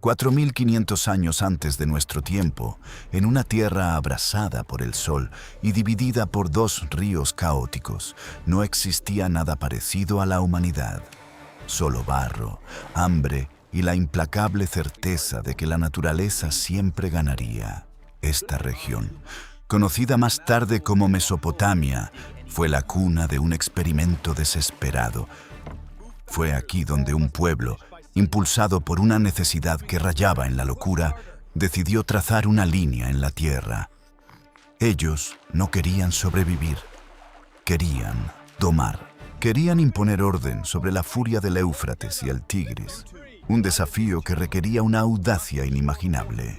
4.500 años antes de nuestro tiempo, en una tierra abrasada por el sol y dividida por dos ríos caóticos, no existía nada parecido a la humanidad. Solo barro, hambre y la implacable certeza de que la naturaleza siempre ganaría. Esta región, conocida más tarde como Mesopotamia, fue la cuna de un experimento desesperado. Fue aquí donde un pueblo, impulsado por una necesidad que rayaba en la locura, decidió trazar una línea en la tierra. Ellos no querían sobrevivir, querían domar. Querían imponer orden sobre la furia del Éufrates y el Tigris, un desafío que requería una audacia inimaginable.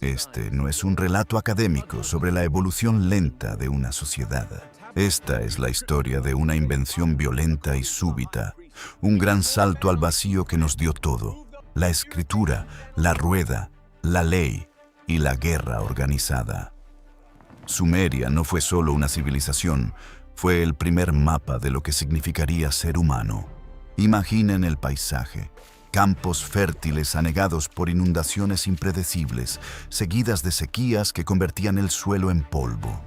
Este no es un relato académico sobre la evolución lenta de una sociedad. Esta es la historia de una invención violenta y súbita, un gran salto al vacío que nos dio todo: la escritura, la rueda, la ley y la guerra organizada. Sumeria no fue solo una civilización, fue el primer mapa de lo que significaría ser humano. Imaginen el paisaje: campos fértiles anegados por inundaciones impredecibles, seguidas de sequías que convertían el suelo en polvo.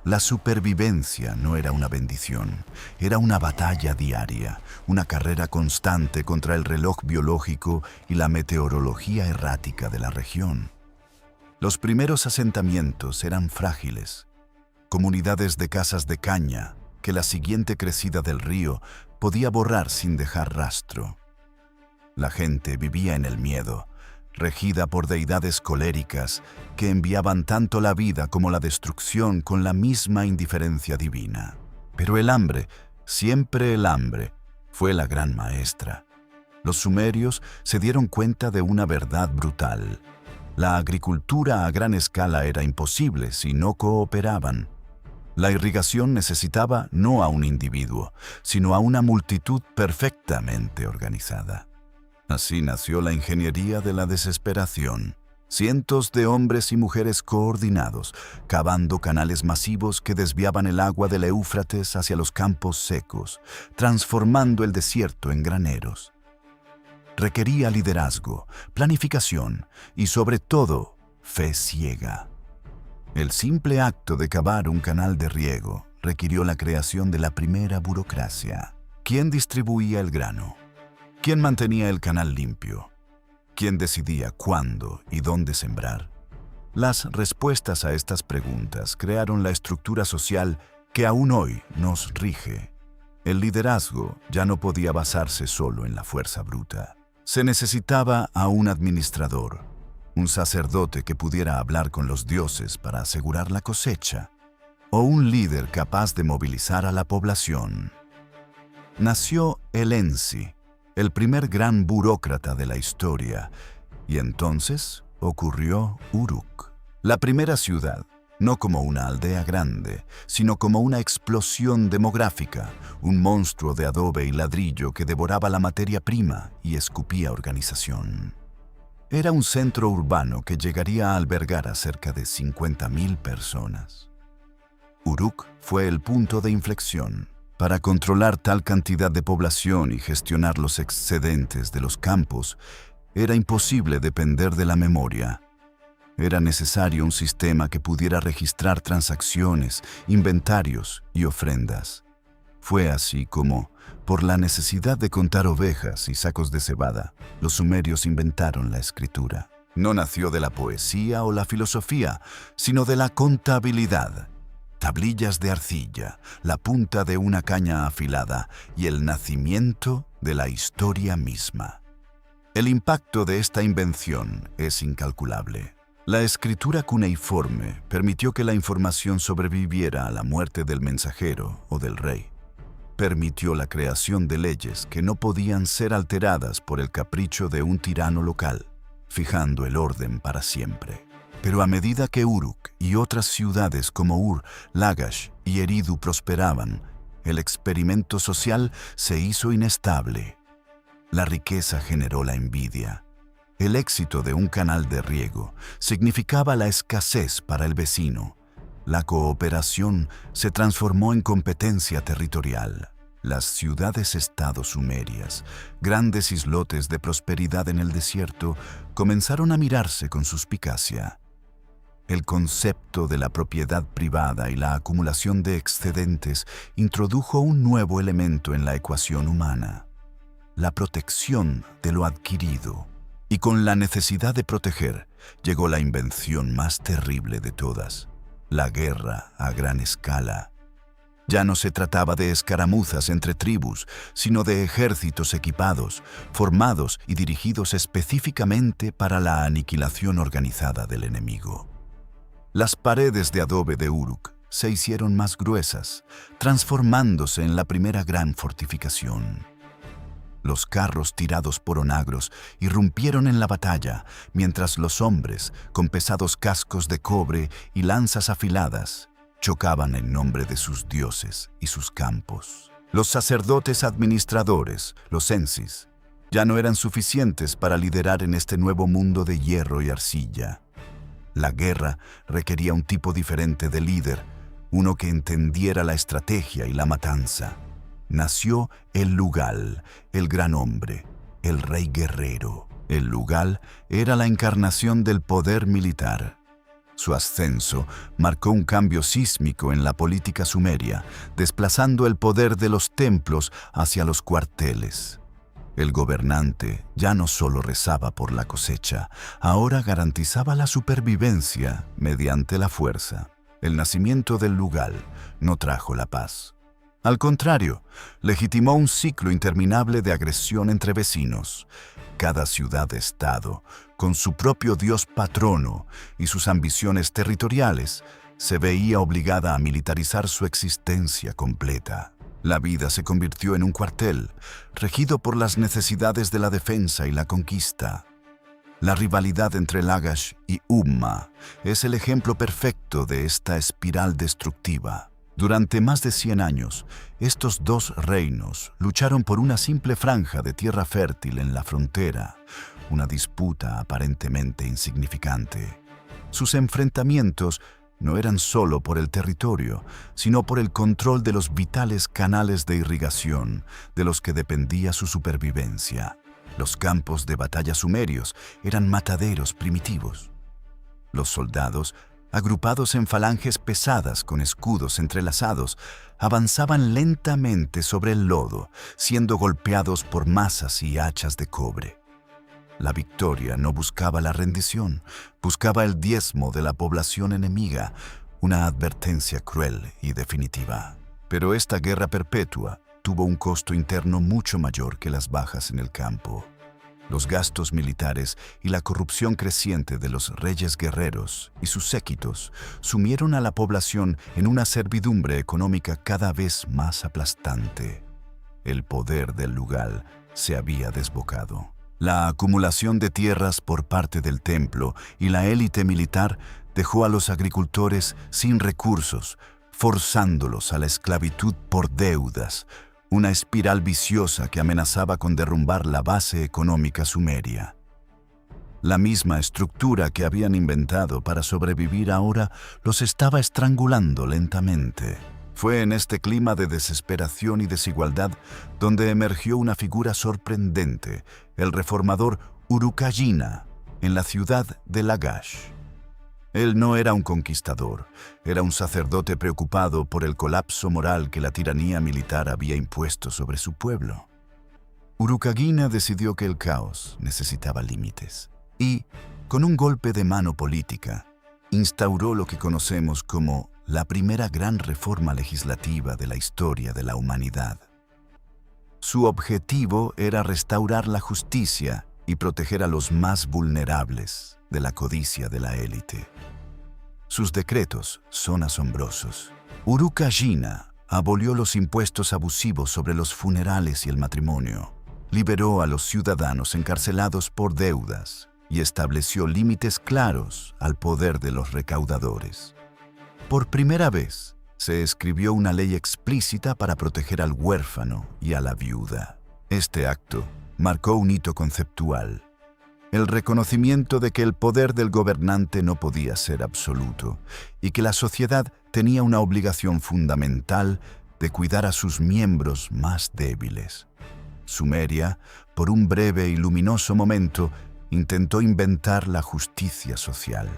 La supervivencia no era una bendición, era una batalla diaria, una carrera constante contra el reloj biológico y la meteorología errática de la región. Los primeros asentamientos eran frágiles, comunidades de casas de caña que la siguiente crecida del río podía borrar sin dejar rastro. La gente vivía en el miedo, regida por deidades coléricas que enviaban tanto la vida como la destrucción con la misma indiferencia divina. Pero el hambre, siempre el hambre, fue la gran maestra. Los sumerios se dieron cuenta de una verdad brutal: la agricultura a gran escala era imposible si no cooperaban. La irrigación necesitaba no a un individuo, sino a una multitud perfectamente organizada. Así nació la ingeniería de la desesperación. Cientos de hombres y mujeres coordinados, cavando canales masivos que desviaban el agua del Éufrates hacia los campos secos, transformando el desierto en graneros. Requería liderazgo, planificación y, sobre todo, fe ciega. El simple acto de cavar un canal de riego requirió la creación de la primera burocracia. ¿Quién distribuía el grano? ¿Quién mantenía el canal limpio? ¿Quién decidía cuándo y dónde sembrar? Las respuestas a estas preguntas crearon la estructura social que aún hoy nos rige. El liderazgo ya no podía basarse solo en la fuerza bruta. Se necesitaba a un administrador, un sacerdote que pudiera hablar con los dioses para asegurar la cosecha, o un líder capaz de movilizar a la población. Nació el Ensi, el primer gran burócrata de la historia, y entonces ocurrió Uruk, la primera ciudad, no como una aldea grande, sino como una explosión demográfica, un monstruo de adobe y ladrillo que devoraba la materia prima y escupía organización. Era un centro urbano que llegaría a albergar a cerca de 50.000 personas. Uruk fue el punto de inflexión. Para controlar tal cantidad de población y gestionar los excedentes de los campos, era imposible depender de la memoria. Era necesario un sistema que pudiera registrar transacciones, inventarios y ofrendas. Fue así como, por la necesidad de contar ovejas y sacos de cebada, los sumerios inventaron la escritura. No nació de la poesía o la filosofía, sino de la contabilidad. Tablillas de arcilla, la punta de una caña afilada y el nacimiento de la historia misma. El impacto de esta invención es incalculable. La escritura cuneiforme permitió que la información sobreviviera a la muerte del mensajero o del rey. Permitió la creación de leyes que no podían ser alteradas por el capricho de un tirano local, fijando el orden para siempre. Pero a medida que Uruk y otras ciudades como Ur, Lagash y Eridu prosperaban, el experimento social se hizo inestable. La riqueza generó la envidia. El éxito de un canal de riego significaba la escasez para el vecino. La cooperación se transformó en competencia territorial. Las ciudades-estado sumerias, grandes islotes de prosperidad en el desierto, comenzaron a mirarse con suspicacia. El concepto de la propiedad privada y la acumulación de excedentes introdujo un nuevo elemento en la ecuación humana: la protección de lo adquirido. Y con la necesidad de proteger, llegó la invención más terrible de todas: la guerra a gran escala. Ya no se trataba de escaramuzas entre tribus, sino de ejércitos equipados, formados y dirigidos específicamente para la aniquilación organizada del enemigo. Las paredes de adobe de Uruk se hicieron más gruesas, transformándose en la primera gran fortificación. Los carros tirados por onagros irrumpieron en la batalla, mientras los hombres, con pesados cascos de cobre y lanzas afiladas, chocaban en nombre de sus dioses y sus campos. Los sacerdotes administradores, los ensis, ya no eran suficientes para liderar en este nuevo mundo de hierro y arcilla. La guerra requería un tipo diferente de líder, uno que entendiera la estrategia y la matanza. Nació el Lugal, el gran hombre, el rey guerrero. El Lugal era la encarnación del poder militar. Su ascenso marcó un cambio sísmico en la política sumeria, desplazando el poder de los templos hacia los cuarteles. El gobernante ya no solo rezaba por la cosecha, ahora garantizaba la supervivencia mediante la fuerza. El nacimiento del Lugal no trajo la paz. Al contrario, legitimó un ciclo interminable de agresión entre vecinos. Cada ciudad-estado, con su propio dios patrono y sus ambiciones territoriales, se veía obligada a militarizar su existencia completa. La vida se convirtió en un cuartel, regido por las necesidades de la defensa y la conquista. La rivalidad entre Lagash y Umma es el ejemplo perfecto de esta espiral destructiva. Durante más de 100 años, estos dos reinos lucharon por una simple franja de tierra fértil en la frontera, una disputa aparentemente insignificante. Sus enfrentamientos no eran solo por el territorio, sino por el control de los vitales canales de irrigación de los que dependía su supervivencia. Los campos de batalla sumerios eran mataderos primitivos. Los soldados, agrupados en falanges pesadas con escudos entrelazados, avanzaban lentamente sobre el lodo, siendo golpeados por mazas y hachas de cobre. La victoria no buscaba la rendición, buscaba el diezmo de la población enemiga, una advertencia cruel y definitiva. Pero esta guerra perpetua tuvo un costo interno mucho mayor que las bajas en el campo. Los gastos militares y la corrupción creciente de los reyes guerreros y sus séquitos sumieron a la población en una servidumbre económica cada vez más aplastante. El poder del Lugal se había desbocado. La acumulación de tierras por parte del templo y la élite militar dejó a los agricultores sin recursos, forzándolos a la esclavitud por deudas, una espiral viciosa que amenazaba con derrumbar la base económica sumeria. La misma estructura que habían inventado para sobrevivir ahora los estaba estrangulando lentamente. Fue en este clima de desesperación y desigualdad donde emergió una figura sorprendente, el reformador Urukagina, en la ciudad de Lagash. Él no era un conquistador, era un sacerdote preocupado por el colapso moral que la tiranía militar había impuesto sobre su pueblo. Urukagina decidió que el caos necesitaba límites y, con un golpe de mano política, instauró lo que conocemos como la primera gran reforma legislativa de la historia de la humanidad. Su objetivo era restaurar la justicia y proteger a los más vulnerables de la codicia de la élite. Sus decretos son asombrosos. Urukagina abolió los impuestos abusivos sobre los funerales y el matrimonio, liberó a los ciudadanos encarcelados por deudas y estableció límites claros al poder de los recaudadores. Por primera vez, se escribió una ley explícita para proteger al huérfano y a la viuda. Este acto marcó un hito conceptual: el reconocimiento de que el poder del gobernante no podía ser absoluto y que la sociedad tenía una obligación fundamental de cuidar a sus miembros más débiles. Sumeria, por un breve y luminoso momento, intentó inventar la justicia social.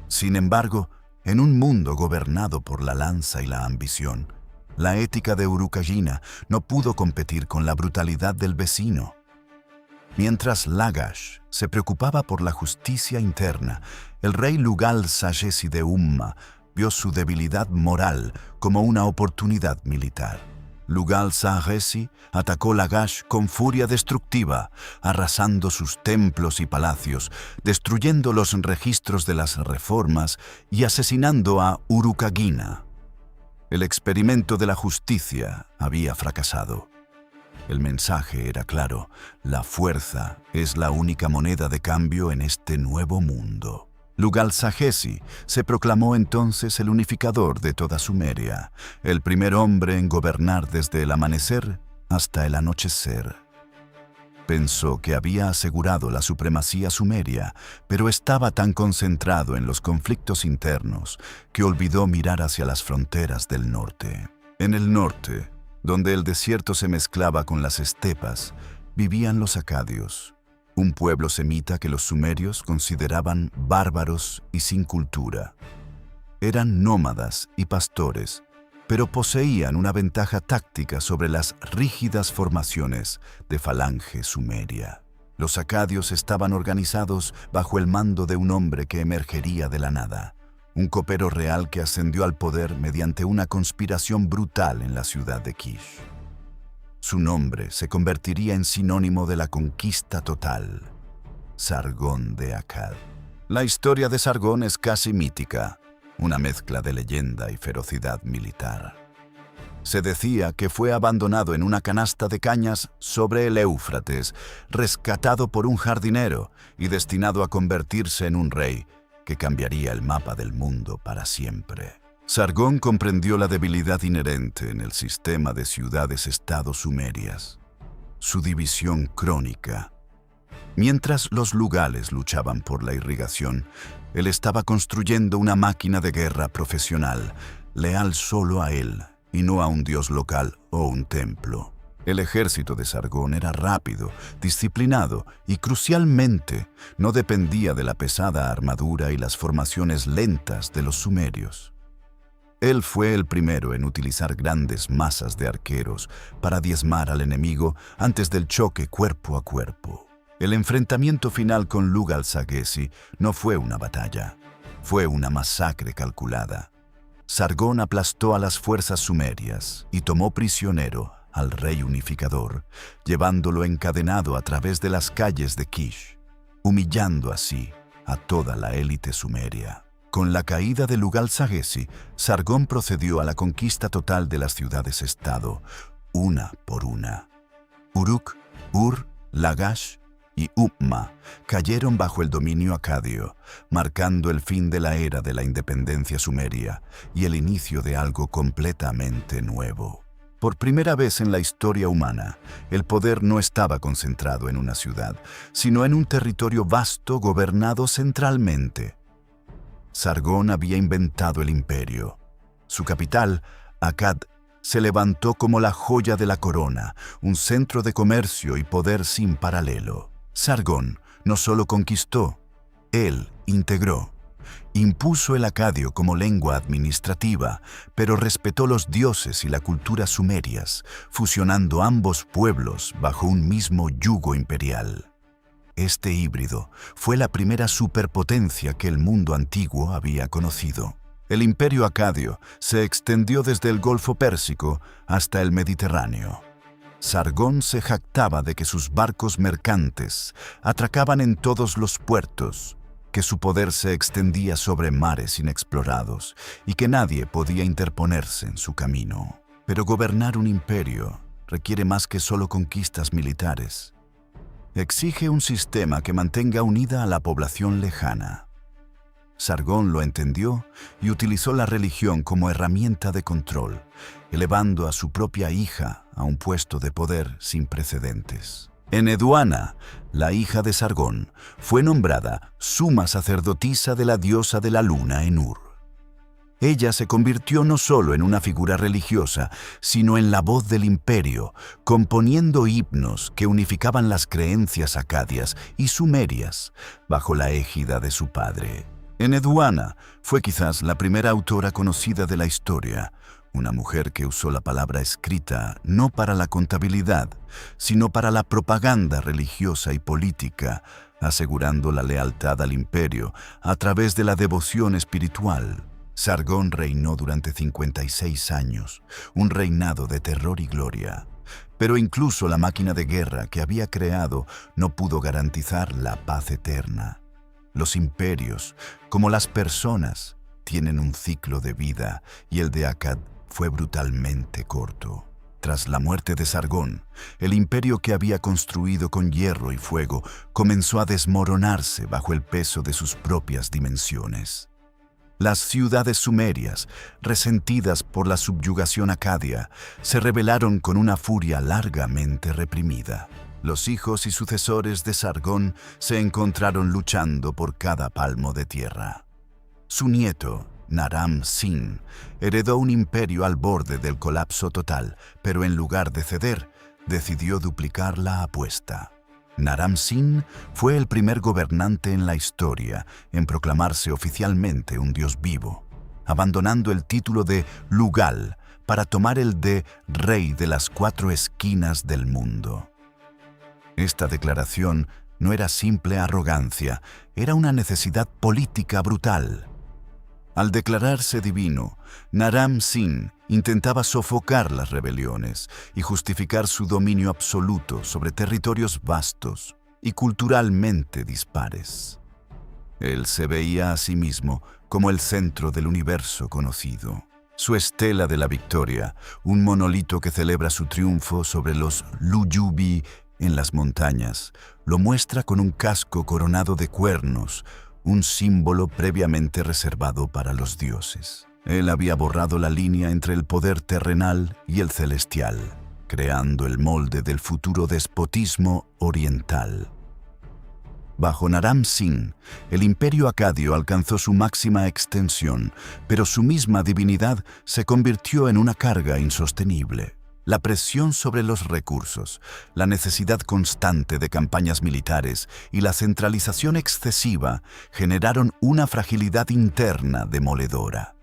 Sin embargo, en un mundo gobernado por la lanza y la ambición, la ética de Urukagina no pudo competir con la brutalidad del vecino. Mientras Lagash se preocupaba por la justicia interna, el rey Lugal-Sagesi de Umma vio su debilidad moral como una oportunidad militar. Lugal-Sagesi atacó Lagash con furia destructiva, arrasando sus templos y palacios, destruyendo los registros de las reformas y asesinando a Urukagina. El experimento de la justicia había fracasado. El mensaje era claro: la fuerza es la única moneda de cambio en este nuevo mundo. Lugal-Sagesi se proclamó entonces el unificador de toda Sumeria, el primer hombre en gobernar desde el amanecer hasta el anochecer. Pensó que había asegurado la supremacía sumeria, pero estaba tan concentrado en los conflictos internos que olvidó mirar hacia las fronteras del norte. En el norte, donde el desierto se mezclaba con las estepas, vivían los acadios, un pueblo semita que los sumerios consideraban bárbaros y sin cultura. Eran nómadas y pastores, pero poseían una ventaja táctica sobre las rígidas formaciones de falange sumeria. Los acadios estaban organizados bajo el mando de un hombre que emergería de la nada, un copero real que ascendió al poder mediante una conspiración brutal en la ciudad de Kish. Su nombre se convertiría en sinónimo de la conquista total: Sargón de Akkad. La historia de Sargón es casi mítica, una mezcla de leyenda y ferocidad militar. Se decía que fue abandonado en una canasta de cañas sobre el Éufrates, rescatado por un jardinero y destinado a convertirse en un rey que cambiaría el mapa del mundo para siempre. Sargón comprendió la debilidad inherente en el sistema de ciudades-estado sumerias, su división crónica. Mientras los lugales luchaban por la irrigación, él estaba construyendo una máquina de guerra profesional, leal solo a él y no a un dios local o un templo. El ejército de Sargón era rápido, disciplinado y, crucialmente, no dependía de la pesada armadura y las formaciones lentas de los sumerios. Él fue el primero en utilizar grandes masas de arqueros para diezmar al enemigo antes del choque cuerpo a cuerpo. El enfrentamiento final con Lugal-Sagesi no fue una batalla, fue una masacre calculada. Sargón aplastó a las fuerzas sumerias y tomó prisionero al rey unificador, llevándolo encadenado a través de las calles de Kish, humillando así a toda la élite sumeria. Con la caída de Lugal-Sagesi, Sargón procedió a la conquista total de las ciudades-estado, una por una. Uruk, Ur, Lagash y Umma cayeron bajo el dominio acadio, marcando el fin de la era de la independencia sumeria y el inicio de algo completamente nuevo. Por primera vez en la historia humana, el poder no estaba concentrado en una ciudad, sino en un territorio vasto gobernado centralmente. Sargón había inventado el imperio. Su capital, Akkad, se levantó como la joya de la corona, un centro de comercio y poder sin paralelo. Sargón no solo conquistó, él integró. Impuso el acadio como lengua administrativa, pero respetó los dioses y la cultura sumerias, fusionando ambos pueblos bajo un mismo yugo imperial. Este híbrido fue la primera superpotencia que el mundo antiguo había conocido. El imperio acadio se extendió desde el Golfo Pérsico hasta el Mediterráneo. Sargón se jactaba de que sus barcos mercantes atracaban en todos los puertos, que su poder se extendía sobre mares inexplorados y que nadie podía interponerse en su camino. Pero gobernar un imperio requiere más que solo conquistas militares. Exige un sistema que mantenga unida a la población lejana. Sargón lo entendió y utilizó la religión como herramienta de control, elevando a su propia hija a un puesto de poder sin precedentes. Eneduana, la hija de Sargón, fue nombrada suma sacerdotisa de la diosa de la luna Enur. Ella se convirtió no solo en una figura religiosa, sino en la voz del imperio, componiendo himnos que unificaban las creencias acadias y sumerias bajo la égida de su padre. Enheduanna fue quizás la primera autora conocida de la historia, una mujer que usó la palabra escrita no para la contabilidad, sino para la propaganda religiosa y política, asegurando la lealtad al imperio a través de la devoción espiritual. Sargón reinó durante 56 años, un reinado de terror y gloria. Pero incluso la máquina de guerra que había creado no pudo garantizar la paz eterna. Los imperios, como las personas, tienen un ciclo de vida y el de Akkad fue brutalmente corto. Tras la muerte de Sargón, el imperio que había construido con hierro y fuego comenzó a desmoronarse bajo el peso de sus propias dimensiones. Las ciudades sumerias, resentidas por la subyugación acadia, se rebelaron con una furia largamente reprimida. Los hijos y sucesores de Sargón se encontraron luchando por cada palmo de tierra. Su nieto, Naram-Sin, heredó un imperio al borde del colapso total, pero en lugar de ceder, decidió duplicar la apuesta. Naram-Sin fue el primer gobernante en la historia en proclamarse oficialmente un dios vivo, abandonando el título de Lugal para tomar el de Rey de las 4 esquinas del mundo. Esta declaración no era simple arrogancia, era una necesidad política brutal. Al declararse divino, Naram-Sin intentaba sofocar las rebeliones y justificar su dominio absoluto sobre territorios vastos y culturalmente dispares. Él se veía a sí mismo como el centro del universo conocido. Su estela de la victoria, un monolito que celebra su triunfo sobre los Luyubi en las montañas, lo muestra con un casco coronado de cuernos, un símbolo previamente reservado para los dioses. Él había borrado la línea entre el poder terrenal y el celestial, creando el molde del futuro despotismo oriental. Bajo Naram-Sin, el imperio acadio alcanzó su máxima extensión, pero su misma divinidad se convirtió en una carga insostenible. La presión sobre los recursos, la necesidad constante de campañas militares y la centralización excesiva generaron una fragilidad interna demoledora.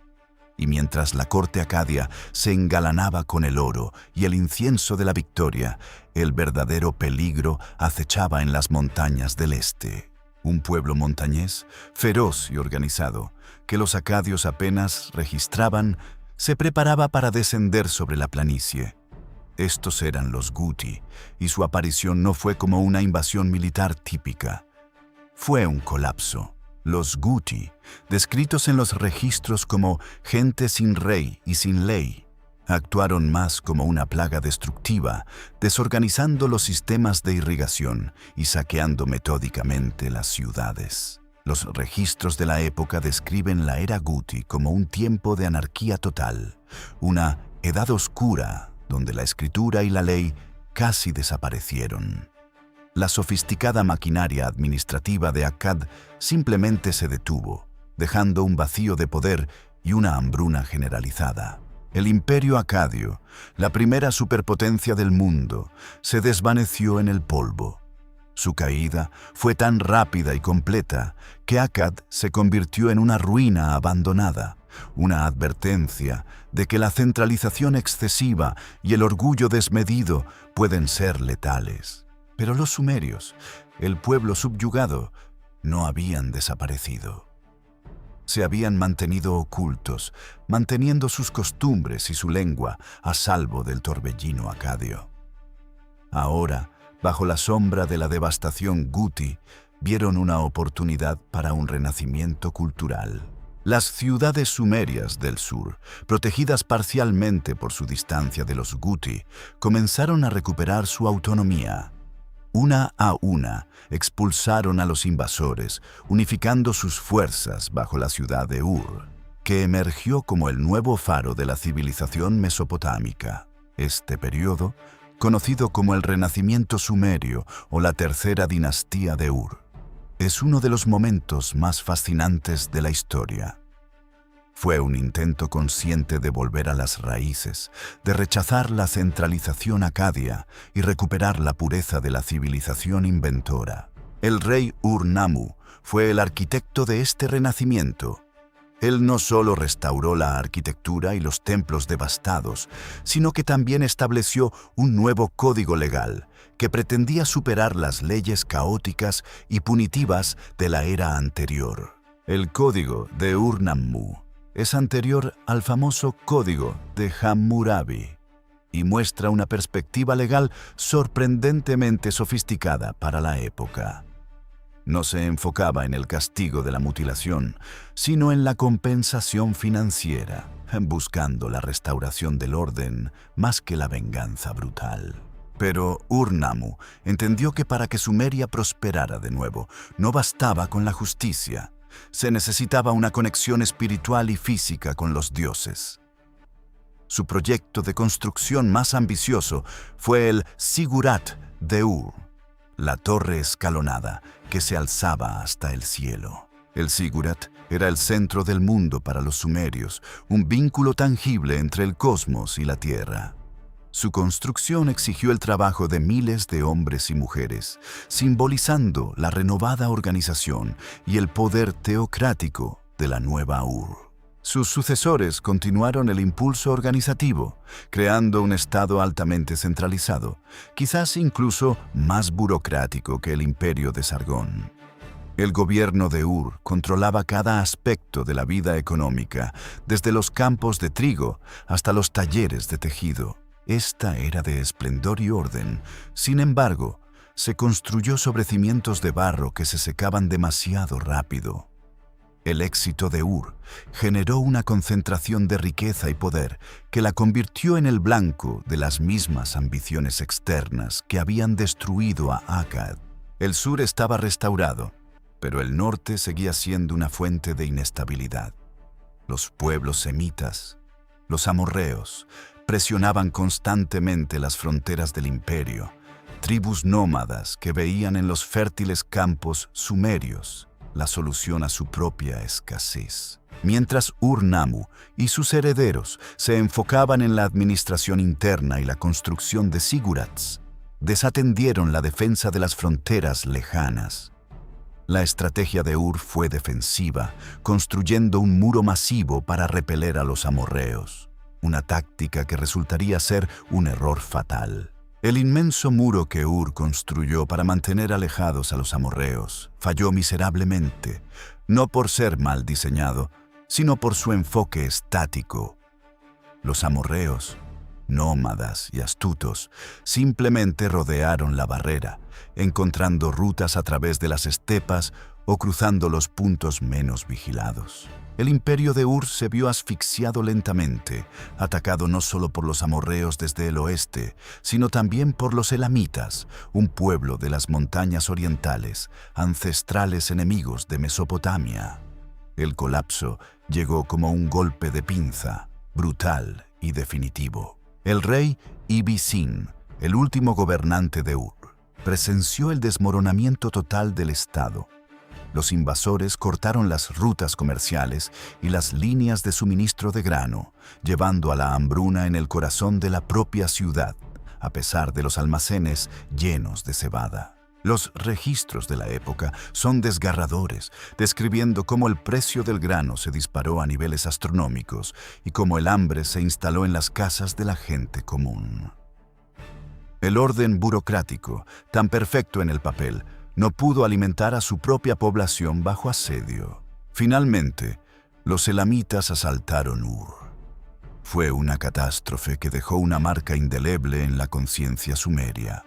Y mientras la corte acadia se engalanaba con el oro y el incienso de la victoria, el verdadero peligro acechaba en las montañas del este. Un pueblo montañés, feroz y organizado, que los acadios apenas registraban, se preparaba para descender sobre la planicie. Estos eran los Guti, y su aparición no fue como una invasión militar típica. Fue un colapso. Los Guti, descritos en los registros como gente sin rey y sin ley, actuaron más como una plaga destructiva, desorganizando los sistemas de irrigación y saqueando metódicamente las ciudades. Los registros de la época describen la era Guti como un tiempo de anarquía total, una edad oscura donde la escritura y la ley casi desaparecieron. La sofisticada maquinaria administrativa de Akkad simplemente se detuvo, dejando un vacío de poder y una hambruna generalizada. El imperio acadio, la primera superpotencia del mundo, se desvaneció en el polvo. Su caída fue tan rápida y completa que Akkad se convirtió en una ruina abandonada, una advertencia de que la centralización excesiva y el orgullo desmedido pueden ser letales. Pero los sumerios, el pueblo subyugado, no habían desaparecido. Se habían mantenido ocultos, manteniendo sus costumbres y su lengua a salvo del torbellino acadio. Ahora, bajo la sombra de la devastación Guti, vieron una oportunidad para un renacimiento cultural. Las ciudades sumerias del sur, protegidas parcialmente por su distancia de los Guti, comenzaron a recuperar su autonomía. Una a una, expulsaron a los invasores, unificando sus fuerzas bajo la ciudad de Ur, que emergió como el nuevo faro de la civilización mesopotámica. Este periodo, conocido como el Renacimiento Sumerio o la Tercera Dinastía de Ur, es uno de los momentos más fascinantes de la historia. Fue un intento consciente de volver a las raíces, de rechazar la centralización acadia y recuperar la pureza de la civilización inventora. El rey Ur-Nammu fue el arquitecto de este renacimiento. Él no solo restauró la arquitectura y los templos devastados, sino que también estableció un nuevo código legal que pretendía superar las leyes caóticas y punitivas de la era anterior. El código de Ur-Nammu es anterior al famoso código de Hammurabi y muestra una perspectiva legal sorprendentemente sofisticada para la época. No se enfocaba en el castigo de la mutilación, sino en la compensación financiera, buscando la restauración del orden más que la venganza brutal. Pero Ur-Nammu entendió que para que Sumeria prosperara de nuevo, no bastaba con la justicia. Se necesitaba una conexión espiritual y física con los dioses. Su proyecto de construcción más ambicioso fue el Ziggurat de Ur, la torre escalonada que se alzaba hasta el cielo. El Ziggurat era el centro del mundo para los sumerios, un vínculo tangible entre el cosmos y la tierra. Su construcción exigió el trabajo de miles de hombres y mujeres, simbolizando la renovada organización y el poder teocrático de la nueva Ur. Sus sucesores continuaron el impulso organizativo, creando un estado altamente centralizado, quizás incluso más burocrático que el imperio de Sargón. El gobierno de Ur controlaba cada aspecto de la vida económica, desde los campos de trigo hasta los talleres de tejido. Esta era de esplendor y orden. Sin embargo, se construyó sobre cimientos de barro que se secaban demasiado rápido. El éxito de Ur generó una concentración de riqueza y poder que la convirtió en el blanco de las mismas ambiciones externas que habían destruido a Akkad. El sur estaba restaurado, pero el norte seguía siendo una fuente de inestabilidad. Los pueblos semitas, los amorreos, presionaban constantemente las fronteras del imperio, tribus nómadas que veían en los fértiles campos sumerios la solución a su propia escasez. Mientras Ur-Nammu y sus herederos se enfocaban en la administración interna y la construcción de ziggurats, desatendieron la defensa de las fronteras lejanas. La estrategia de Ur fue defensiva, construyendo un muro masivo para repeler a los amorreos. Una táctica que resultaría ser un error fatal. El inmenso muro que Ur construyó para mantener alejados a los amorreos falló miserablemente, no por ser mal diseñado, sino por su enfoque estático. Los amorreos, nómadas y astutos, simplemente rodearon la barrera, encontrando rutas a través de las estepas o cruzando los puntos menos vigilados. El imperio de Ur se vio asfixiado lentamente, atacado no solo por los amorreos desde el oeste, sino también por los elamitas, un pueblo de las montañas orientales, ancestrales enemigos de Mesopotamia. El colapso llegó como un golpe de pinza, brutal y definitivo. El rey Ibbi-Sin, el último gobernante de Ur, presenció el desmoronamiento total del estado. Los invasores cortaron las rutas comerciales y las líneas de suministro de grano, llevando a la hambruna en el corazón de la propia ciudad, a pesar de los almacenes llenos de cebada. Los registros de la época son desgarradores, describiendo cómo el precio del grano se disparó a niveles astronómicos y cómo el hambre se instaló en las casas de la gente común. El orden burocrático, tan perfecto en el papel, no pudo alimentar a su propia población bajo asedio. Finalmente, los elamitas asaltaron Ur. Fue una catástrofe que dejó una marca indeleble en la conciencia sumeria.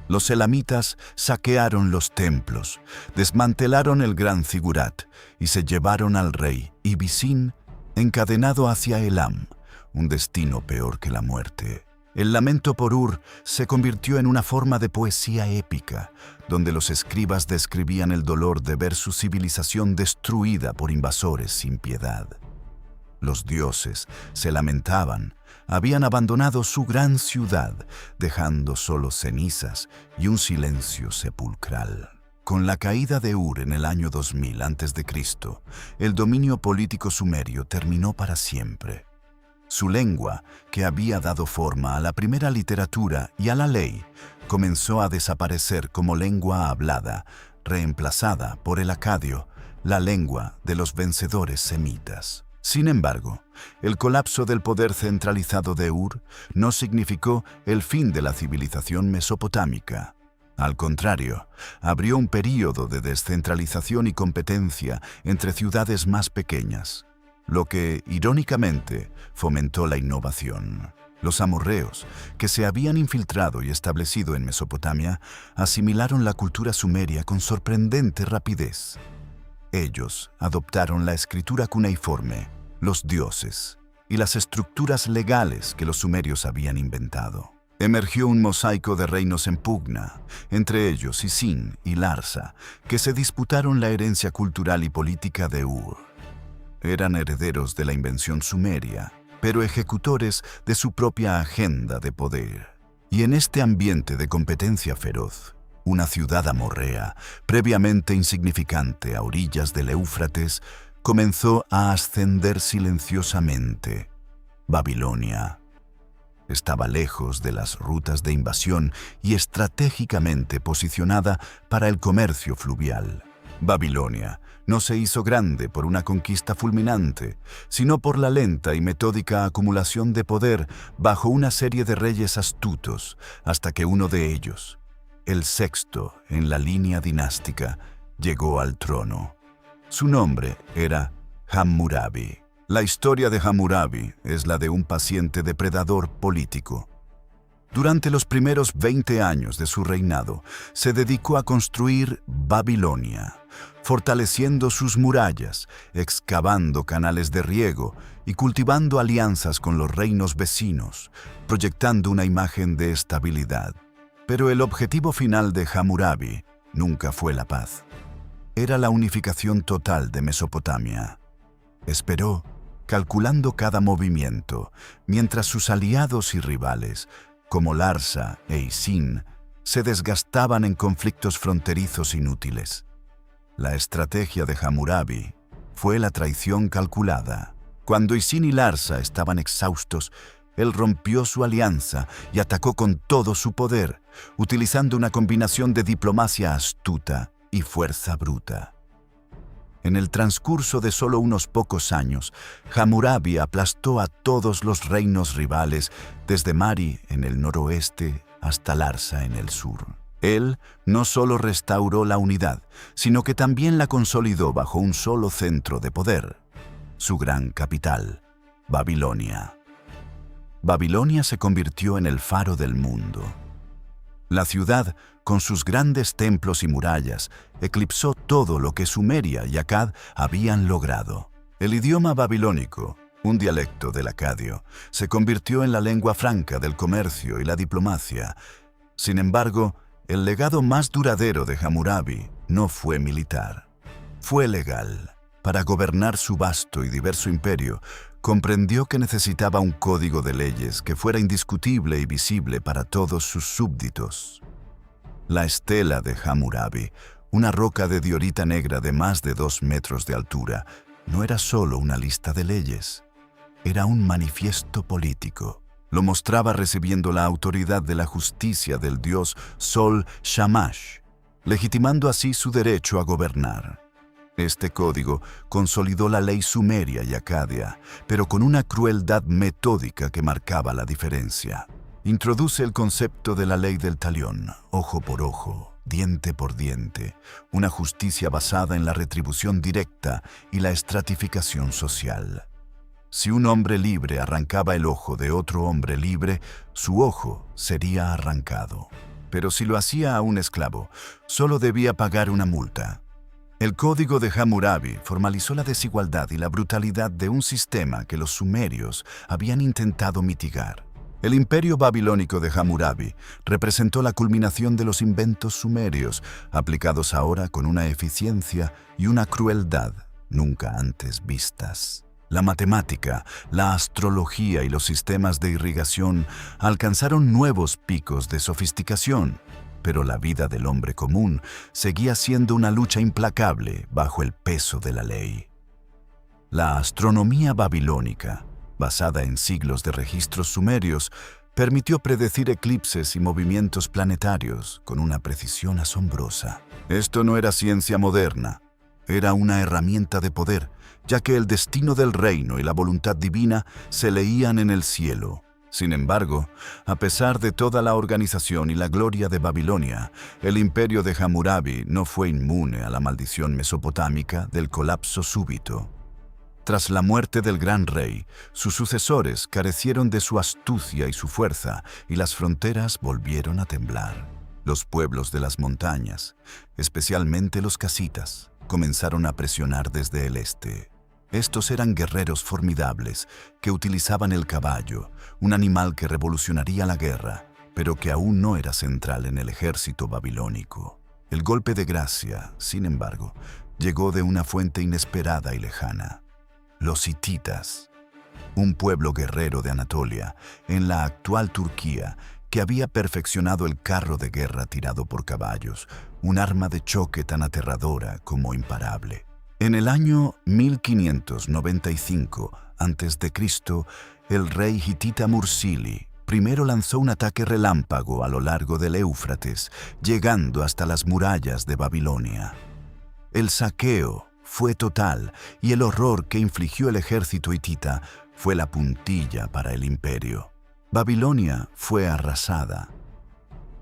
Los elamitas saquearon los templos, desmantelaron el gran zigurat y se llevaron al rey Ibbi-Sin encadenado hacia Elam, un destino peor que la muerte. El lamento por Ur se convirtió en una forma de poesía épica, donde los escribas describían el dolor de ver su civilización destruida por invasores sin piedad. Los dioses se lamentaban, habían abandonado su gran ciudad, dejando solo cenizas y un silencio sepulcral. Con la caída de Ur en el año 2000 a.C., el dominio político sumerio terminó para siempre. Su lengua, que había dado forma a la primera literatura y a la ley, comenzó a desaparecer como lengua hablada, reemplazada por el acadio, la lengua de los vencedores semitas. Sin embargo, el colapso del poder centralizado de Ur no significó el fin de la civilización mesopotámica. Al contrario, abrió un período de descentralización y competencia entre ciudades más pequeñas, lo que, irónicamente, fomentó la innovación. Los amorreos, que se habían infiltrado y establecido en Mesopotamia, asimilaron la cultura sumeria con sorprendente rapidez. Ellos adoptaron la escritura cuneiforme, los dioses y las estructuras legales que los sumerios habían inventado. Emergió un mosaico de reinos en pugna, entre ellos Isin y Larsa, que se disputaron la herencia cultural y política de Ur. Eran herederos de la invención sumeria, pero ejecutores de su propia agenda de poder. Y en este ambiente de competencia feroz, una ciudad amorrea, previamente insignificante a orillas del Éufrates, comenzó a ascender silenciosamente: Babilonia. Estaba lejos de las rutas de invasión y estratégicamente posicionada para el comercio fluvial. Babilonia no se hizo grande por una conquista fulminante, sino por la lenta y metódica acumulación de poder bajo una serie de reyes astutos, hasta que uno de ellos, el sexto en la línea dinástica, llegó al trono. Su nombre era Hammurabi. La historia de Hammurabi es la de un paciente depredador político. Durante los primeros 20 años de su reinado, se dedicó a construir Babilonia, fortaleciendo sus murallas, excavando canales de riego y cultivando alianzas con los reinos vecinos, proyectando una imagen de estabilidad. Pero el objetivo final de Hammurabi nunca fue la paz. Era la unificación total de Mesopotamia. Esperó, calculando cada movimiento, mientras sus aliados y rivales, como Larsa e Isin, se desgastaban en conflictos fronterizos inútiles. La estrategia de Hammurabi fue la traición calculada. Cuando Isin y Larsa estaban exhaustos, él rompió su alianza y atacó con todo su poder, utilizando una combinación de diplomacia astuta y fuerza bruta. En el transcurso de solo unos pocos años, Hammurabi aplastó a todos los reinos rivales, desde Mari en el noroeste hasta Larsa en el sur. Él no solo restauró la unidad, sino que también la consolidó bajo un solo centro de poder: su gran capital, Babilonia. Babilonia se convirtió en el faro del mundo. La ciudad, con sus grandes templos y murallas, eclipsó todo lo que Sumeria y Akkad habían logrado. El idioma babilónico, un dialecto del acadio, se convirtió en la lengua franca del comercio y la diplomacia. Sin embargo, el legado más duradero de Hammurabi no fue militar. Fue legal. Para gobernar su vasto y diverso imperio, comprendió que necesitaba un código de leyes que fuera indiscutible y visible para todos sus súbditos. La estela de Hammurabi, una roca de diorita negra de más de 2 metros de altura, no era solo una lista de leyes. Era un manifiesto político. Lo mostraba recibiendo la autoridad de la justicia del dios Sol Shamash, legitimando así su derecho a gobernar. Este código consolidó la ley sumeria y acadia, pero con una crueldad metódica que marcaba la diferencia. Introduce el concepto de la ley del talión, ojo por ojo, diente por diente, una justicia basada en la retribución directa y la estratificación social. Si un hombre libre arrancaba el ojo de otro hombre libre, su ojo sería arrancado. Pero si lo hacía a un esclavo, solo debía pagar una multa. El código de Hammurabi formalizó la desigualdad y la brutalidad de un sistema que los sumerios habían intentado mitigar. El imperio babilónico de Hammurabi representó la culminación de los inventos sumerios, aplicados ahora con una eficiencia y una crueldad nunca antes vistas. La matemática, la astrología y los sistemas de irrigación alcanzaron nuevos picos de sofisticación, pero la vida del hombre común seguía siendo una lucha implacable bajo el peso de la ley. La astronomía babilónica, basada en siglos de registros sumerios, permitió predecir eclipses y movimientos planetarios con una precisión asombrosa. Esto no era ciencia moderna, era una herramienta de poder, ya que el destino del reino y la voluntad divina se leían en el cielo. Sin embargo, a pesar de toda la organización y la gloria de Babilonia, el imperio de Hammurabi no fue inmune a la maldición mesopotámica del colapso súbito. Tras la muerte del gran rey, sus sucesores carecieron de su astucia y su fuerza, y las fronteras volvieron a temblar. Los pueblos de las montañas, especialmente los casitas, comenzaron a presionar desde el este. Estos eran guerreros formidables que utilizaban el caballo, un animal que revolucionaría la guerra, pero que aún no era central en el ejército babilónico. El golpe de gracia, sin embargo, llegó de una fuente inesperada y lejana. Los hititas, un pueblo guerrero de Anatolia, en la actual Turquía, que había perfeccionado el carro de guerra tirado por caballos, un arma de choque tan aterradora como imparable. En el año 1595 a.C., el rey hitita Mursili primero lanzó un ataque relámpago a lo largo del Éufrates, llegando hasta las murallas de Babilonia. El saqueo fue total y el horror que infligió el ejército hitita fue la puntilla para el imperio. Babilonia fue arrasada.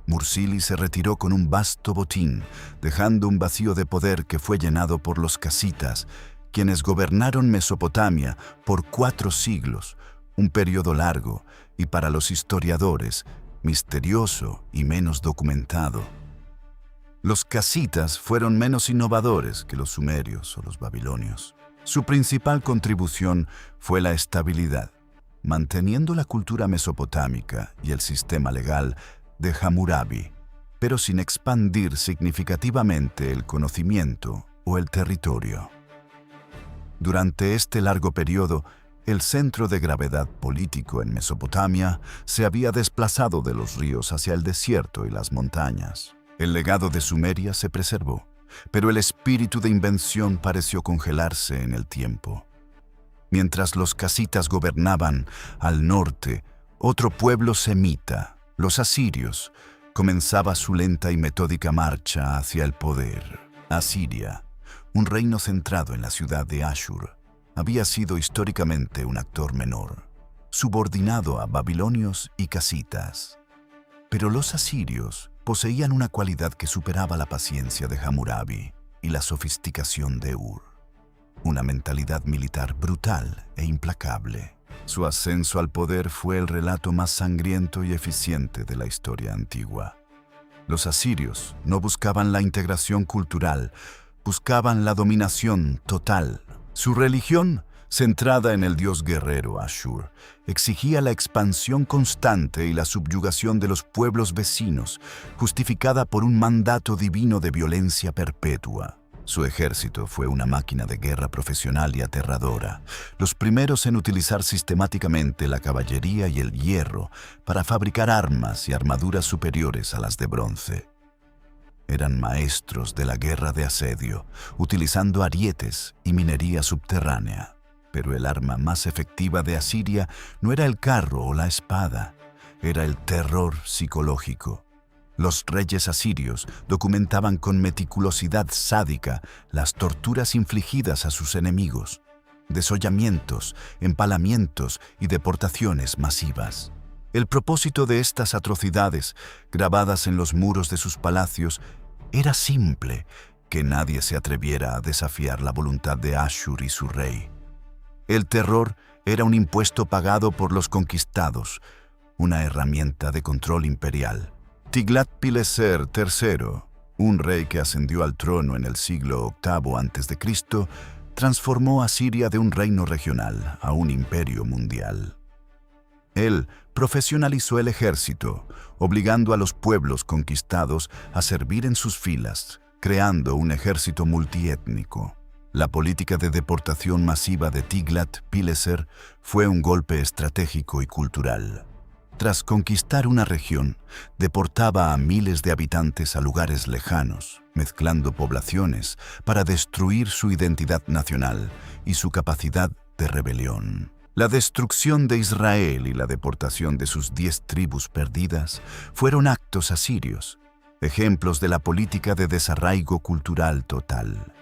Mursili se retiró con un vasto botín, dejando un vacío de poder que fue llenado por los casitas, quienes gobernaron Mesopotamia por 4 siglos, un periodo largo y para los historiadores misterioso y menos documentado. Los casitas fueron menos innovadores que los sumerios o los babilonios. Su principal contribución fue la estabilidad, manteniendo la cultura mesopotámica y el sistema legal de Hammurabi, pero sin expandir significativamente el conocimiento o el territorio. Durante este largo periodo, el centro de gravedad político en Mesopotamia se había desplazado de los ríos hacia el desierto y las montañas. El legado de Sumeria se preservó, pero el espíritu de invención pareció congelarse en el tiempo. Mientras los casitas gobernaban al norte, otro pueblo semita, los asirios, comenzaba su lenta y metódica marcha hacia el poder. Asiria, un reino centrado en la ciudad de Ashur, había sido históricamente un actor menor, subordinado a babilonios y casitas. Pero los asirios poseían una cualidad que superaba la paciencia de Hammurabi y la sofisticación de Ur: una mentalidad militar brutal e implacable. Su ascenso al poder fue el relato más sangriento y eficiente de la historia antigua. Los asirios no buscaban la integración cultural, buscaban la dominación total. Su religión, centrada en el dios guerrero Ashur, exigía la expansión constante y la subyugación de los pueblos vecinos, justificada por un mandato divino de violencia perpetua. Su ejército fue una máquina de guerra profesional y aterradora, los primeros en utilizar sistemáticamente la caballería y el hierro para fabricar armas y armaduras superiores a las de bronce. Eran maestros de la guerra de asedio, utilizando arietes y minería subterránea. Pero el arma más efectiva de Asiria no era el carro o la espada, era el terror psicológico. Los reyes asirios documentaban con meticulosidad sádica las torturas infligidas a sus enemigos, desollamientos, empalamientos y deportaciones masivas. El propósito de estas atrocidades, grabadas en los muros de sus palacios, era simple: que nadie se atreviera a desafiar la voluntad de Ashur y su rey. El terror era un impuesto pagado por los conquistados, una herramienta de control imperial. Tiglat-Pileser III, un rey que ascendió al trono en el siglo VIII a.C., transformó a Siria de un reino regional a un imperio mundial. Él profesionalizó el ejército, obligando a los pueblos conquistados a servir en sus filas, creando un ejército multiétnico. La política de deportación masiva de Tiglat-Pileser fue un golpe estratégico y cultural. Tras conquistar una región, deportaba a miles de habitantes a lugares lejanos, mezclando poblaciones para destruir su identidad nacional y su capacidad de rebelión. La destrucción de Israel y la deportación de sus 10 tribus perdidas fueron actos asirios, ejemplos de la política de desarraigo cultural total.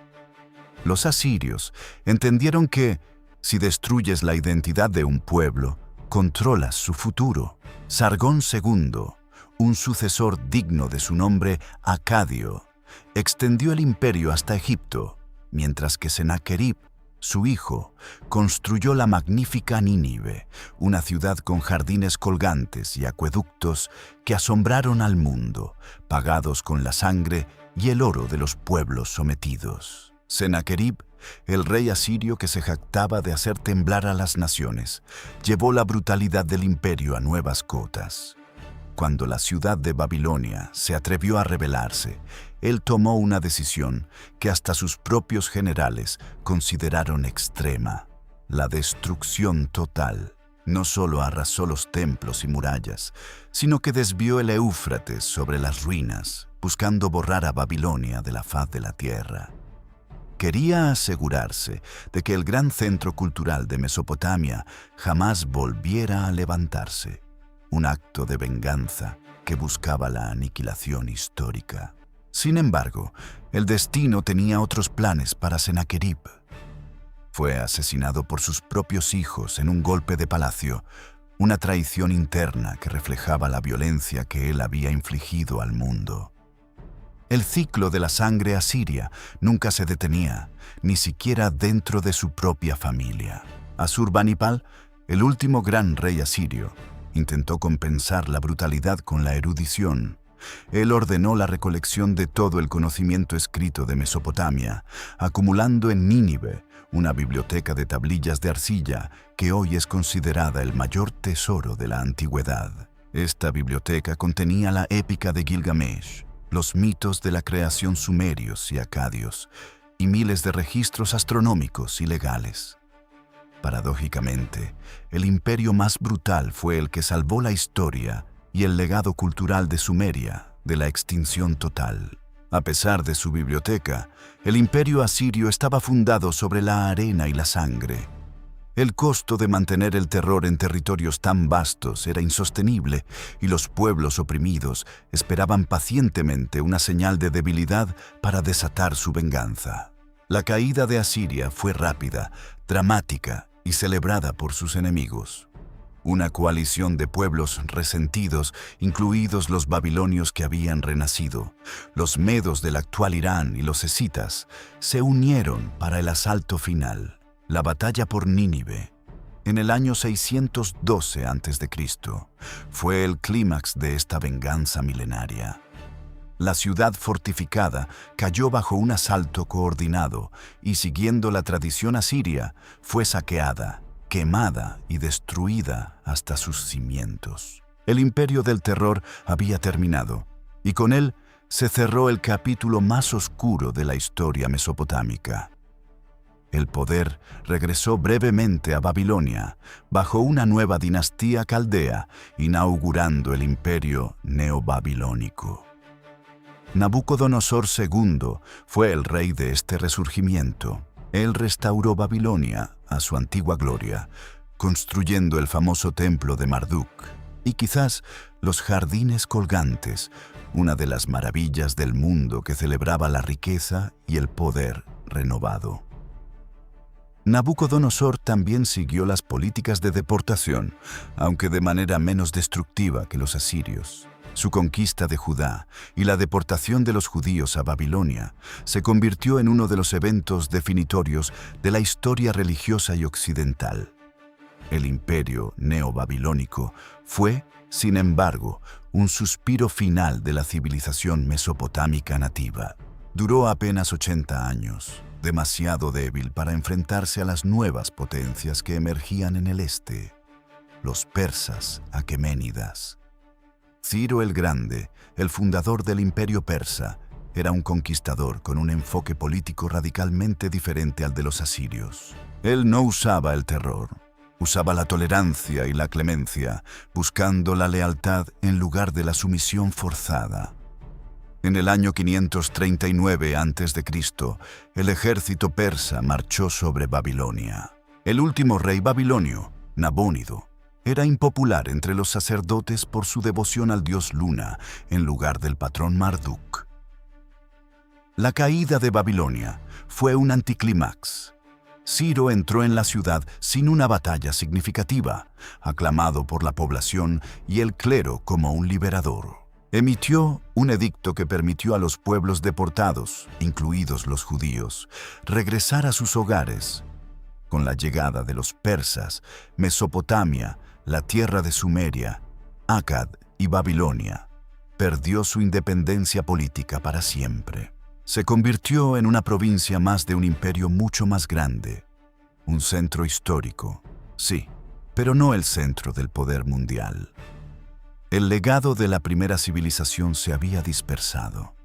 Los asirios entendieron que, si destruyes la identidad de un pueblo, controlas su futuro. Sargón II, un sucesor digno de su nombre Acadio, extendió el imperio hasta Egipto, mientras que Sennacherib, su hijo, construyó la magnífica Nínive, una ciudad con jardines colgantes y acueductos que asombraron al mundo, pagados con la sangre y el oro de los pueblos sometidos. Sennacherib, el rey asirio que se jactaba de hacer temblar a las naciones, llevó la brutalidad del imperio a nuevas cotas. Cuando la ciudad de Babilonia se atrevió a rebelarse, él tomó una decisión que hasta sus propios generales consideraron extrema: la destrucción total. No solo arrasó los templos y murallas, sino que desvió el Éufrates sobre las ruinas, buscando borrar a Babilonia de la faz de la tierra. Quería asegurarse de que el gran centro cultural de Mesopotamia jamás volviera a levantarse, un acto de venganza que buscaba la aniquilación histórica. Sin embargo, el destino tenía otros planes para Sennacherib. Fue asesinado por sus propios hijos en un golpe de palacio, una traición interna que reflejaba la violencia que él había infligido al mundo. El ciclo de la sangre asiria nunca se detenía, ni siquiera dentro de su propia familia. Asurbanipal, el último gran rey asirio, intentó compensar la brutalidad con la erudición. Él ordenó la recolección de todo el conocimiento escrito de Mesopotamia, acumulando en Nínive una biblioteca de tablillas de arcilla que hoy es considerada el mayor tesoro de la antigüedad. Esta biblioteca contenía la épica de Gilgamesh, los mitos de la creación sumerios y acadios, y miles de registros astronómicos y legales. Paradójicamente, el imperio más brutal fue el que salvó la historia y el legado cultural de Sumeria de la extinción total. A pesar de su biblioteca, el imperio asirio estaba fundado sobre la arena y la sangre. El costo de mantener el terror en territorios tan vastos era insostenible y los pueblos oprimidos esperaban pacientemente una señal de debilidad para desatar su venganza. La caída de Asiria fue rápida, dramática y celebrada por sus enemigos. Una coalición de pueblos resentidos, incluidos los babilonios que habían renacido, los medos del actual Irán y los escitas, se unieron para el asalto final. La batalla por Nínive, en el año 612 a.C., fue el clímax de esta venganza milenaria. La ciudad fortificada cayó bajo un asalto coordinado y, siguiendo la tradición asiria, fue saqueada, quemada y destruida hasta sus cimientos. El imperio del terror había terminado, y con él se cerró el capítulo más oscuro de la historia mesopotámica. El poder regresó brevemente a Babilonia, bajo una nueva dinastía caldea, inaugurando el imperio neobabilónico. Nabucodonosor II fue el rey de este resurgimiento. Él restauró Babilonia a su antigua gloria, construyendo el famoso templo de Marduk y quizás los jardines colgantes, una de las maravillas del mundo que celebraba la riqueza y el poder renovado. Nabucodonosor también siguió las políticas de deportación, aunque de manera menos destructiva que los asirios. Su conquista de Judá y la deportación de los judíos a Babilonia se convirtió en uno de los eventos definitorios de la historia religiosa y occidental. El imperio neobabilónico fue, sin embargo, un suspiro final de la civilización mesopotámica nativa. Duró apenas 80 años, demasiado débil para enfrentarse a las nuevas potencias que emergían en el este, los persas aqueménidas. Ciro el Grande, el fundador del imperio persa, era un conquistador con un enfoque político radicalmente diferente al de los asirios. Él no usaba el terror, Usaba la tolerancia y la clemencia, buscando la lealtad en lugar de la sumisión forzada. En el año 539 a.C., el ejército persa marchó sobre Babilonia. El último rey babilonio, Nabónido, era impopular entre los sacerdotes por su devoción al dios Luna en lugar del patrón Marduk. La caída de Babilonia fue un anticlímax. Ciro entró en la ciudad sin una batalla significativa, aclamado por la población y el clero como un liberador. Emitió un edicto que permitió a los pueblos deportados, incluidos los judíos, regresar a sus hogares. Con la llegada de los persas, Mesopotamia, la tierra de Sumeria, Akkad y Babilonia, perdió su independencia política para siempre. Se convirtió en una provincia más de un imperio mucho más grande, un centro histórico, sí, pero no el centro del poder mundial. El legado de la primera civilización se había dispersado.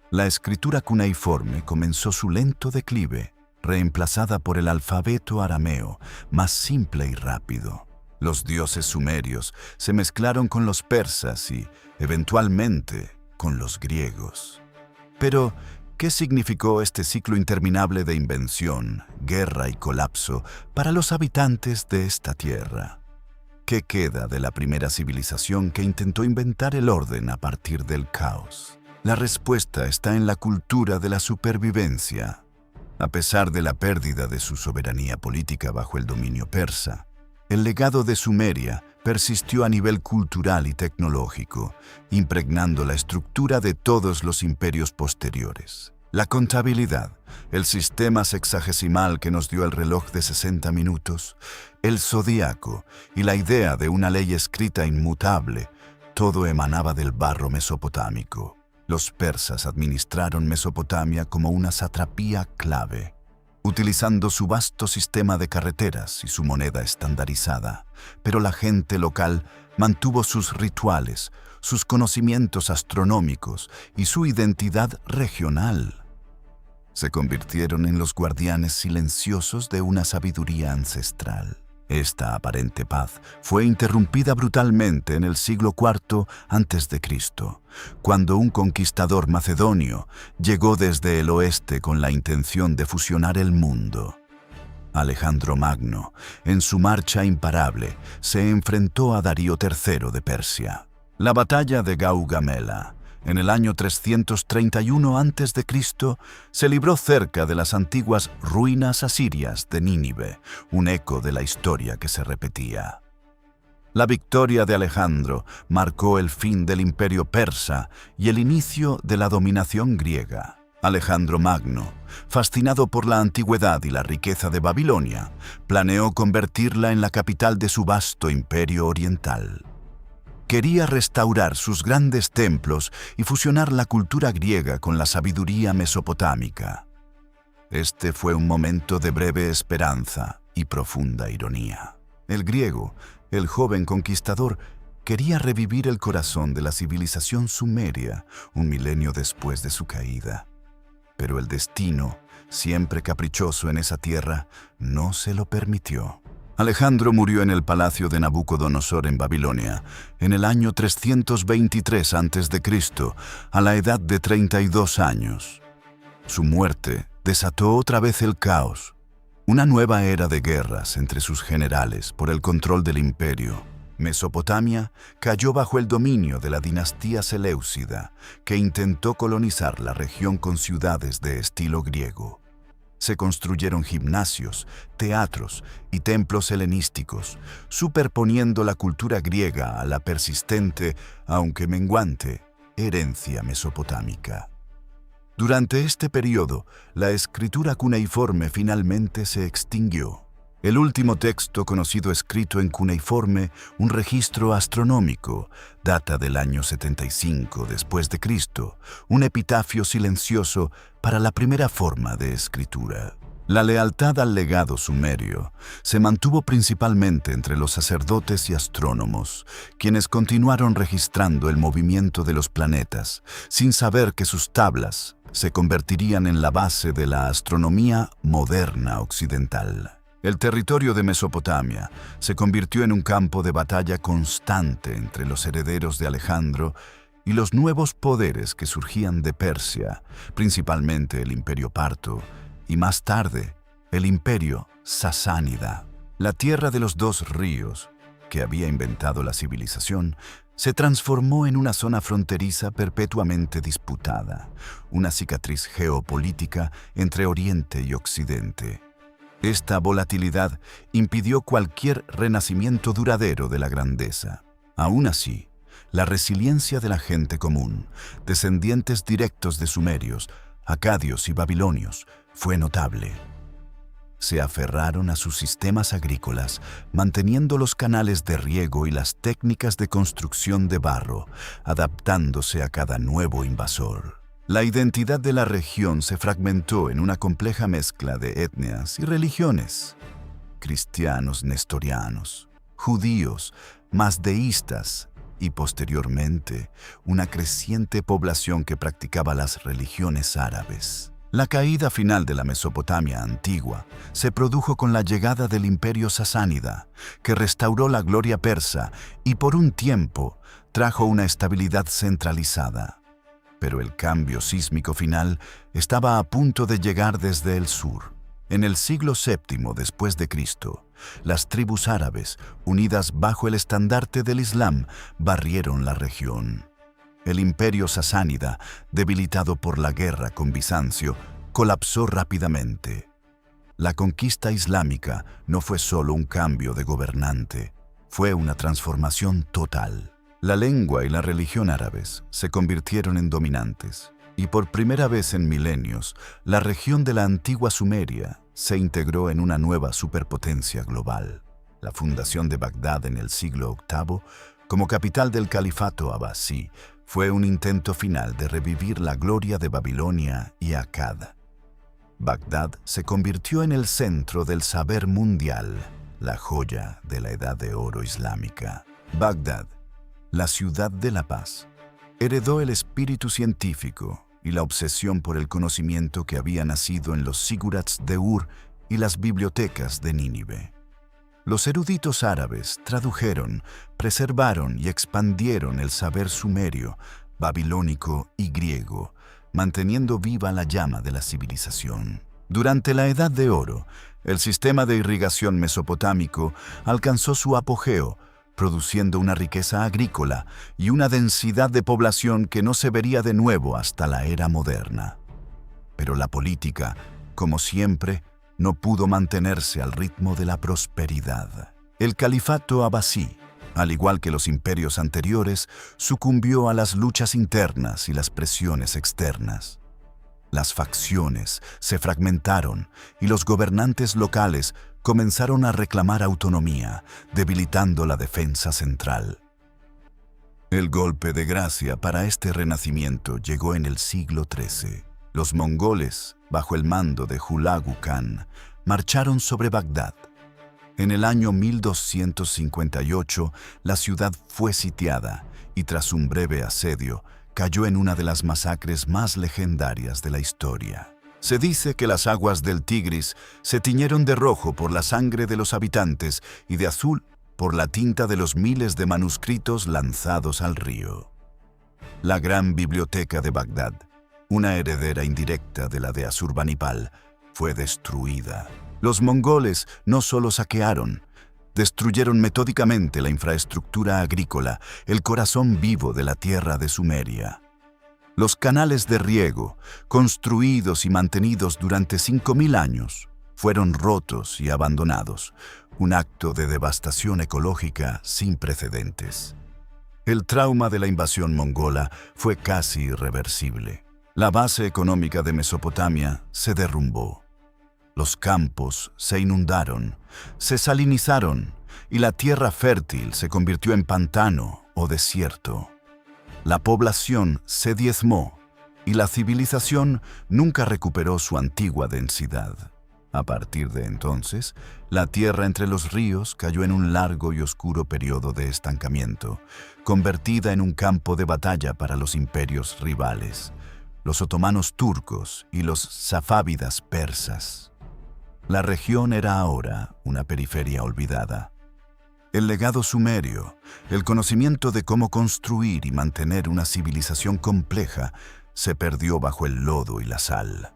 La escritura cuneiforme comenzó su lento declive, reemplazada por el alfabeto arameo, más simple y rápido. Los dioses sumerios se mezclaron con los persas y, eventualmente, con los griegos. Pero, ¿qué significó este ciclo interminable de invención, guerra y colapso para los habitantes de esta tierra? ¿Qué queda de la primera civilización que intentó inventar el orden a partir del caos? La respuesta está en la cultura de la supervivencia. A pesar de la pérdida de su soberanía política bajo el dominio persa, el legado de Sumeria persistió a nivel cultural y tecnológico, impregnando la estructura de todos los imperios posteriores. La contabilidad, el sistema sexagesimal que nos dio el reloj de 60 minutos, el zodíaco y la idea de una ley escrita inmutable, todo emanaba del barro mesopotámico. Los persas administraron Mesopotamia como una satrapía clave, utilizando su vasto sistema de carreteras y su moneda estandarizada, pero la gente local mantuvo sus rituales, sus conocimientos astronómicos y su identidad regional. Se convirtieron en los guardianes silenciosos de una sabiduría ancestral. Esta aparente paz fue interrumpida brutalmente en el siglo IV a.C., cuando un conquistador macedonio llegó desde el oeste con la intención de fusionar el mundo. Alejandro Magno, en su marcha imparable, se enfrentó a Darío III de Persia. La batalla de Gaugamela, en el año 331 a.C., se libró cerca de las antiguas ruinas asirias de Nínive, un eco de la historia que se repetía. La victoria de Alejandro marcó el fin del imperio persa y el inicio de la dominación griega. Alejandro Magno, fascinado por la antigüedad y la riqueza de Babilonia, planeó convertirla en la capital de su vasto imperio oriental. Quería restaurar sus grandes templos y fusionar la cultura griega con la sabiduría mesopotámica. Este fue un momento de breve esperanza y profunda ironía. El griego, el joven conquistador, quería revivir el corazón de la civilización sumeria un milenio después de su caída. Pero el destino, siempre caprichoso en esa tierra, no se lo permitió. Alejandro murió en el palacio de Nabucodonosor en Babilonia, en el año 323 a.C., a la edad de 32 años. Su muerte desató otra vez el caos, una nueva era de guerras entre sus generales por el control del imperio. Mesopotamia cayó bajo el dominio de la dinastía seleucida, que intentó colonizar la región con ciudades de estilo griego. Se construyeron gimnasios, teatros y templos helenísticos, superponiendo la cultura griega a la persistente, aunque menguante, herencia mesopotámica. Durante este periodo, la escritura cuneiforme finalmente se extinguió. El último texto conocido escrito en cuneiforme, un registro astronómico, data del año 75 después de Cristo, un epitafio silencioso para la primera forma de escritura. La lealtad al legado sumerio se mantuvo principalmente entre los sacerdotes y astrónomos, quienes continuaron registrando el movimiento de los planetas, sin saber que sus tablas se convertirían en la base de la astronomía moderna occidental. El territorio de Mesopotamia se convirtió en un campo de batalla constante entre los herederos de Alejandro y los nuevos poderes que surgían de Persia, principalmente el Imperio Parto y más tarde el Imperio Sasánida. La tierra de los dos ríos, que había inventado la civilización, se transformó en una zona fronteriza perpetuamente disputada, una cicatriz geopolítica entre Oriente y Occidente. Esta volatilidad impidió cualquier renacimiento duradero de la grandeza. Aún así, la resiliencia de la gente común, descendientes directos de sumerios, acadios y babilonios, fue notable. Se aferraron a sus sistemas agrícolas, manteniendo los canales de riego y las técnicas de construcción de barro, adaptándose a cada nuevo invasor. La identidad de la región se fragmentó en una compleja mezcla de etnias y religiones: cristianos nestorianos, judíos, mazdeístas y, posteriormente, una creciente población que practicaba las religiones árabes. La caída final de la Mesopotamia antigua se produjo con la llegada del Imperio Sasánida, que restauró la gloria persa y por un tiempo trajo una estabilidad centralizada. Pero el cambio sísmico final estaba a punto de llegar desde el sur. En el siglo VII después de Cristo, las tribus árabes, unidas bajo el estandarte del Islam, barrieron la región. El Imperio Sasánida, debilitado por la guerra con Bizancio, colapsó rápidamente. La conquista islámica no fue solo un cambio de gobernante, fue una transformación total. La lengua y la religión árabes se convirtieron en dominantes, y por primera vez en milenios, la región de la antigua Sumeria se integró en una nueva superpotencia global. La fundación de Bagdad en el siglo VIII, como capital del califato abasí, fue un intento final de revivir la gloria de Babilonia y Akkad. Bagdad se convirtió en el centro del saber mundial, la joya de la Edad de Oro islámica. Bagdad, la ciudad de la paz, heredó el espíritu científico y la obsesión por el conocimiento que había nacido en los zigurats de Ur y las bibliotecas de Nínive. Los eruditos árabes tradujeron, preservaron y expandieron el saber sumerio, babilónico y griego, manteniendo viva la llama de la civilización. Durante la Edad de Oro, el sistema de irrigación mesopotámico alcanzó su apogeo, produciendo una riqueza agrícola y una densidad de población que no se vería de nuevo hasta la era moderna. Pero la política, como siempre, no pudo mantenerse al ritmo de la prosperidad. El califato abasí, al igual que los imperios anteriores, sucumbió a las luchas internas y las presiones externas. Las facciones se fragmentaron y los gobernantes locales comenzaron a reclamar autonomía, debilitando la defensa central. El golpe de gracia para este renacimiento llegó en el siglo XIII. Los mongoles, bajo el mando de Hulagu Khan, marcharon sobre Bagdad. En el año 1258, la ciudad fue sitiada y tras un breve asedio, cayó en una de las masacres más legendarias de la historia. Se dice que las aguas del Tigris se tiñeron de rojo por la sangre de los habitantes y de azul por la tinta de los miles de manuscritos lanzados al río. La gran biblioteca de Bagdad, una heredera indirecta de la de Asurbanipal, fue destruida. Los mongoles no solo saquearon, destruyeron metódicamente la infraestructura agrícola, el corazón vivo de la tierra de Sumeria. Los canales de riego, construidos y mantenidos durante 5000 años, fueron rotos y abandonados, un acto de devastación ecológica sin precedentes. El trauma de la invasión mongola fue casi irreversible. La base económica de Mesopotamia se derrumbó. Los campos se inundaron, se salinizaron y la tierra fértil se convirtió en pantano o desierto. La población se diezmó y la civilización nunca recuperó su antigua densidad. A partir de entonces, la tierra entre los ríos cayó en un largo y oscuro periodo de estancamiento, convertida en un campo de batalla para los imperios rivales, los otomanos turcos y los safávidas persas. La región era ahora una periferia olvidada. El legado sumerio, el conocimiento de cómo construir y mantener una civilización compleja, se perdió bajo el lodo y la sal.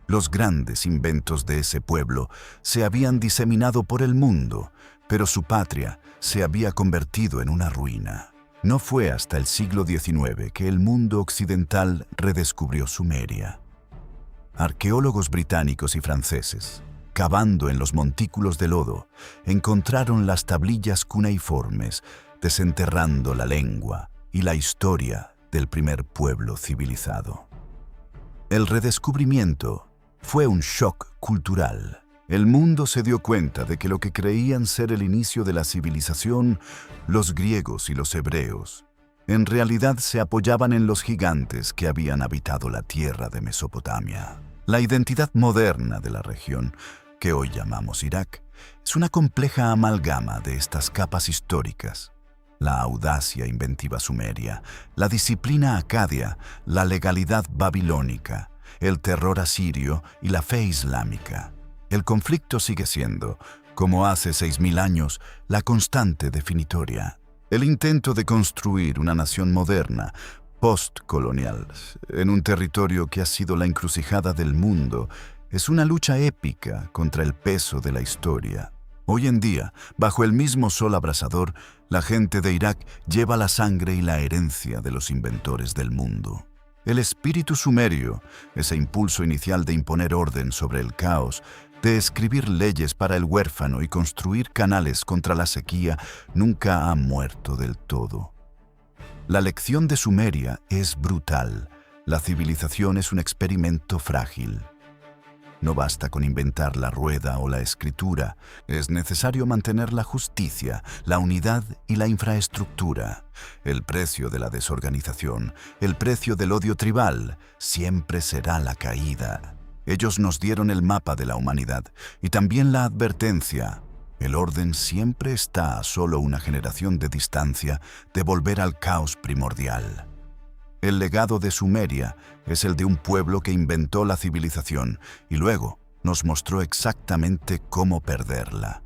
Los grandes inventos de ese pueblo se habían diseminado por el mundo, pero su patria se había convertido en una ruina. No fue hasta el siglo XIX que el mundo occidental redescubrió Sumeria. Arqueólogos británicos y franceses, cavando en los montículos de lodo, encontraron las tablillas cuneiformes, desenterrando la lengua y la historia del primer pueblo civilizado. El redescubrimiento fue un shock cultural. El mundo se dio cuenta de que lo que creían ser el inicio de la civilización, los griegos y los hebreos, en realidad se apoyaban en los gigantes que habían habitado la tierra de Mesopotamia. La identidad moderna de la región, que hoy llamamos Irak, es una compleja amalgama de estas capas históricas. La audacia inventiva sumeria, la disciplina acadia, la legalidad babilónica, el terror asirio y la fe islámica. El conflicto sigue siendo, como hace 6.000 años, la constante definitoria. El intento de construir una nación moderna, postcolonial, en un territorio que ha sido la encrucijada del mundo, es una lucha épica contra el peso de la historia. Hoy en día, bajo el mismo sol abrasador, la gente de Irak lleva la sangre y la herencia de los inventores del mundo. El espíritu sumerio, ese impulso inicial de imponer orden sobre el caos, de escribir leyes para el huérfano y construir canales contra la sequía, nunca ha muerto del todo. La lección de Sumeria es brutal. La civilización es un experimento frágil. No basta con inventar la rueda o la escritura, es necesario mantener la justicia, la unidad y la infraestructura. El precio de la desorganización, el precio del odio tribal, siempre será la caída. Ellos nos dieron el mapa de la humanidad y también la advertencia. El orden siempre está a solo una generación de distancia de volver al caos primordial. El legado de Sumeria es el de un pueblo que inventó la civilización y luego nos mostró exactamente cómo perderla.